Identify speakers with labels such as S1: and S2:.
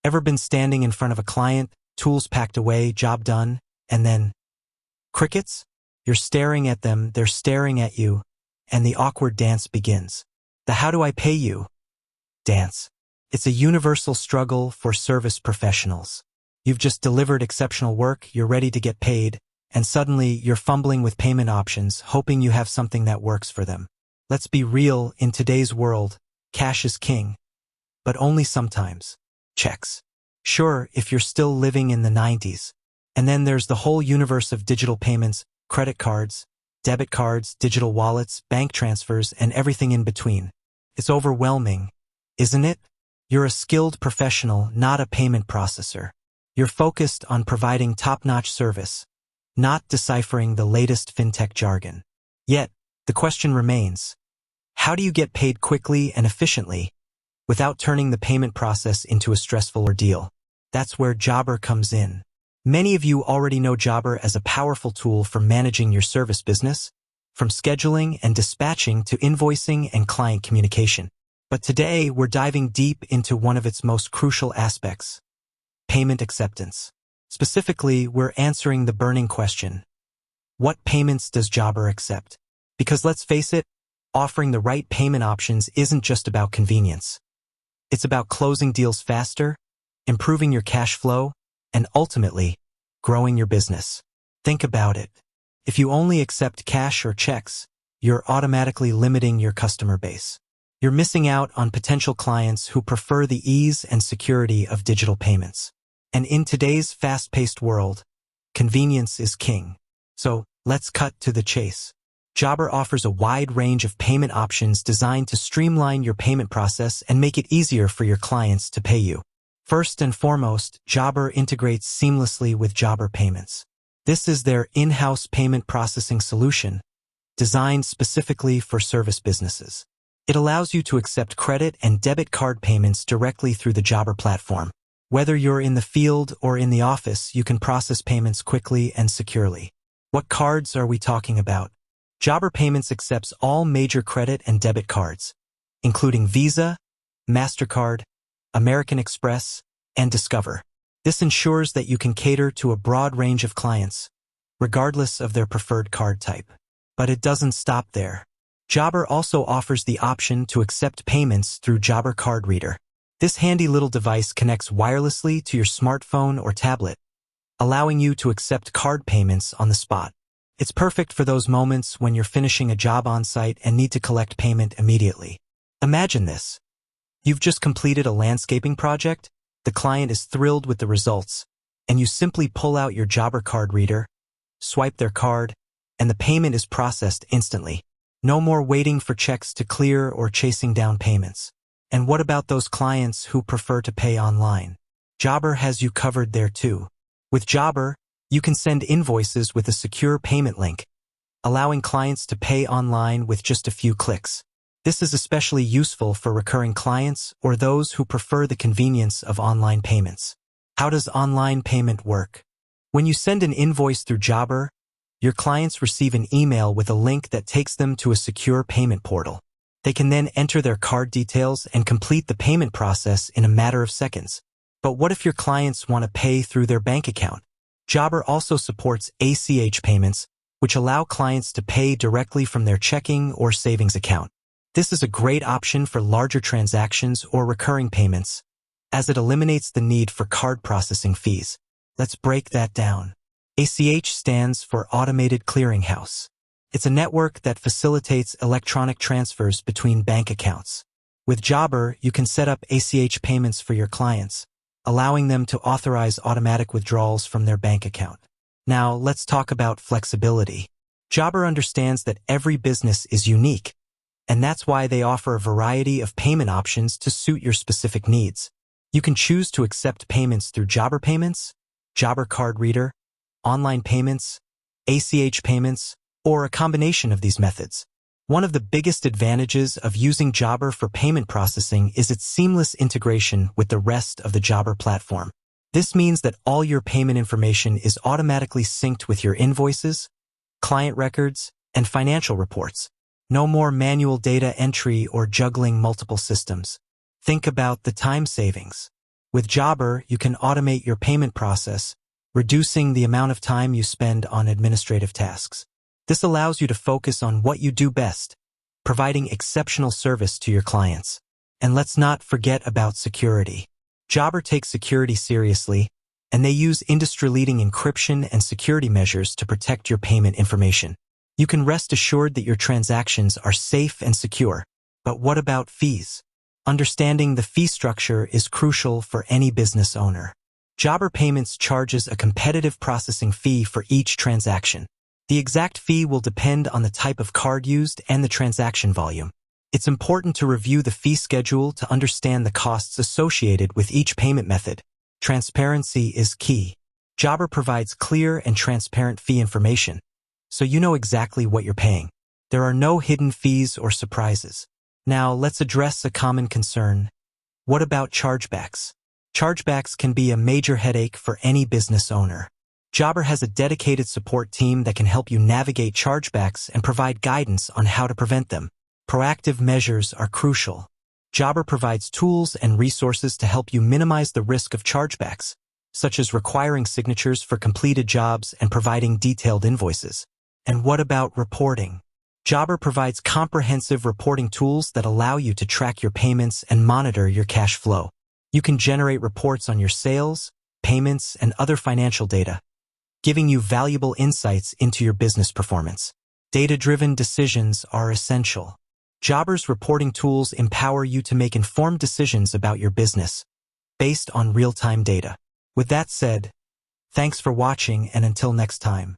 S1: Ever been standing in front of a client, tools packed away, job done, and then crickets? You're staring at them, they're staring at you, and the awkward dance begins. The "how do I pay you" dance. It's a universal struggle for service professionals. You've just delivered exceptional work, you're ready to get paid, and suddenly you're fumbling with payment options, hoping you have something that works for them. Let's be real, in today's world, cash is king. But only sometimes. Checks. Sure, if you're still living in the 90s. And then there's the whole universe of digital payments, credit cards, debit cards, digital wallets, bank transfers, and everything in between. It's overwhelming, isn't it? You're a skilled professional, not a payment processor. You're focused on providing top-notch service, not deciphering the latest fintech jargon. Yet, the question remains, how do you get paid quickly and efficiently without turning the payment process into a stressful ordeal? That's where Jobber comes in. Many of you already know Jobber as a powerful tool for managing your service business, from scheduling and dispatching to invoicing and client communication. But today, we're diving deep into one of its most crucial aspects, payment acceptance. Specifically, we're answering the burning question, what payments does Jobber accept? Because let's face it, offering the right payment options isn't just about convenience. It's about closing deals faster, improving your cash flow, and ultimately, growing your business. Think about it. If you only accept cash or checks, you're automatically limiting your customer base. You're missing out on potential clients who prefer the ease and security of digital payments. And in today's fast-paced world, convenience is king. So, let's cut to the chase. Jobber offers a wide range of payment options designed to streamline your payment process and make it easier for your clients to pay you. First and foremost, Jobber integrates seamlessly with Jobber Payments. This is their in-house payment processing solution, designed specifically for service businesses. It allows you to accept credit and debit card payments directly through the Jobber platform. Whether you're in the field or in the office, you can process payments quickly and securely. What cards are we talking about? Jobber Payments accepts all major credit and debit cards, including Visa, MasterCard, American Express, and Discover. This ensures that you can cater to a broad range of clients, regardless of their preferred card type. But it doesn't stop there. Jobber also offers the option to accept payments through Jobber Card Reader. This handy little device connects wirelessly to your smartphone or tablet, allowing you to accept card payments on the spot. It's perfect for those moments when you're finishing a job on site and need to collect payment immediately. Imagine this. You've just completed a landscaping project, the client is thrilled with the results, and you simply pull out your Jobber Card Reader, swipe their card, and the payment is processed instantly. No more waiting for checks to clear or chasing down payments. And what about those clients who prefer to pay online? Jobber has you covered there too. With Jobber, you can send invoices with a secure payment link, allowing clients to pay online with just a few clicks. This is especially useful for recurring clients or those who prefer the convenience of online payments. How does online payment work? When you send an invoice through Jobber, your clients receive an email with a link that takes them to a secure payment portal. They can then enter their card details and complete the payment process in a matter of seconds. But what if your clients want to pay through their bank account? Jobber also supports ACH payments, which allow clients to pay directly from their checking or savings account. This is a great option for larger transactions or recurring payments, as it eliminates the need for card processing fees. Let's break that down. ACH stands for Automated Clearinghouse. It's a network that facilitates electronic transfers between bank accounts. With Jobber, you can set up ACH payments for your clients, allowing them to authorize automatic withdrawals from their bank account. Now, let's talk about flexibility. Jobber understands that every business is unique, and that's why they offer a variety of payment options to suit your specific needs. You can choose to accept payments through Jobber Payments, Jobber Card Reader, online payments, ACH payments, or a combination of these methods. One of the biggest advantages of using Jobber for payment processing is its seamless integration with the rest of the Jobber platform. This means that all your payment information is automatically synced with your invoices, client records, and financial reports. No more manual data entry or juggling multiple systems. Think about the time savings. With Jobber, you can automate your payment process, reducing the amount of time you spend on administrative tasks. This allows you to focus on what you do best, providing exceptional service to your clients. And let's not forget about security. Jobber takes security seriously, and they use industry-leading encryption and security measures to protect your payment information. You can rest assured that your transactions are safe and secure. But what about fees? Understanding the fee structure is crucial for any business owner. Jobber Payments charges a competitive processing fee for each transaction. The exact fee will depend on the type of card used and the transaction volume. It's important to review the fee schedule to understand the costs associated with each payment method. Transparency is key. Jobber provides clear and transparent fee information, so you know exactly what you're paying. There are no hidden fees or surprises. Now, let's address a common concern. What about chargebacks? Chargebacks can be a major headache for any business owner. Jobber has a dedicated support team that can help you navigate chargebacks and provide guidance on how to prevent them. Proactive measures are crucial. Jobber provides tools and resources to help you minimize the risk of chargebacks, such as requiring signatures for completed jobs and providing detailed invoices. And what about reporting? Jobber provides comprehensive reporting tools that allow you to track your payments and monitor your cash flow. You can generate reports on your sales, payments, and other financial data, giving you valuable insights into your business performance. Data-driven decisions are essential. Jobber's reporting tools empower you to make informed decisions about your business based on real-time data. With that said, thanks for watching, and until next time.